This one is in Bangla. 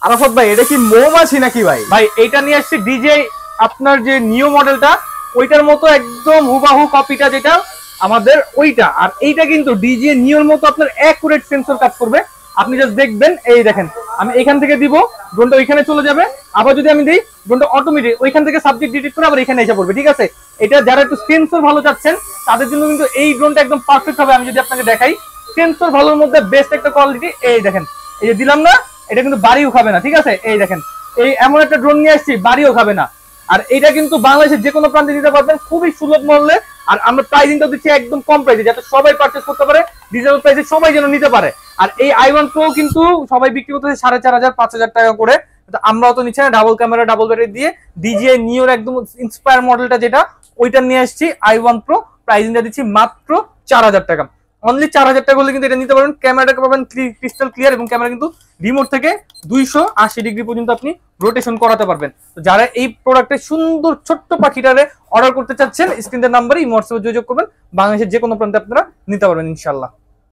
আরাফাত ভাই এটা কি মৌমাছি নাকি ভাই? ভাই এইটা নিয়ে আসছি ডিজে, আপনার যে নিও মডেলটা ওইটার মতো একদম হুবাহু কপিটা যেটা আমাদের ওইটা, আর এইটা কিন্তু ডিজে নিওর মতো আপনার অ্যাকুরেট সেন্সর কাজ করবে। আপনি জাস্ট দেখবেন, এই দেখেন আমি এখান থেকে দিব, ড্রোনটা ওইখানে চলে যাবে, আবার যদি আমি দিই ড্রোনটা অটোমেটিক ওইখান থেকে সাবজেক্ট ডিটেক্ট করে আবার এখানে এসে পড়বে। ঠিক আছে, এটা যারা একটু সেন্সর ভালো চাচ্ছেন তাদের জন্য কিন্তু এই ড্রোনটা একদম পারফেক্ট হবে। আমি যদি আপনাকে দেখাই, সেন্সর ভালোর মধ্যে বেস্ট একটা কোয়ালিটি, এই দেখেন এই যে দিলাম না, এটা কিন্তু বাড়িও খাবে না। ঠিক আছে, এই দেখেন এই এমন একটা ড্রোন নিয়ে আসছি, বাড়িও খাবে না। আর এটা কিন্তু বাংলাদেশের যে কোনো প্রান্তে দিতে পারবেন খুবই সুলভ মূল্যে। আর আমরা প্রাইসিংটা দিচ্ছি একদম কম প্রাইসে, যাতে সবাই পারচেস করতে পারে, রিজনেবল প্রাইসে সবাই যেন নিতে পারে। আর এই i1 Pro কিন্তু সবাই বিক্রি করতেছে 4,500 5,000 টাকা করে, আমরাও তো নিচ্ছি না। ডাবল ক্যামেরা ডাবল ব্যাটারি দিয়ে DJI নিওর একদম ইন্সপায়ার মডেলটা যেটা, ওইটা নিয়ে আসছি i1 Pro। প্রাইসিংটা দিচ্ছি মাত্র 4,000 টাকা। অনলি 4,000 টাকা হলে কিন্তু এটা নিতে পারবেন। ক্যামেরাটা পাবেন ক্রিস্টাল ক্লিয়ার, এবং ক্যামেরা কিন্তু রিমোট থেকে 280 ডিগ্রি পর্যন্ত আপনি রোটেশন করাতে পারবেন। তো যারা এই প্রোডাক্টের সুন্দর ছোট্ট পাখিটারে অর্ডার করতে চাচ্ছেন, স্ক্রিনের নাম্বারে হোয়াটসঅ্যাপে যোগাযোগ করবেন। বাংলাদেশের যে কোনো প্রান্তে আপনারা নিতে পারবেন ইনশাল্লাহ।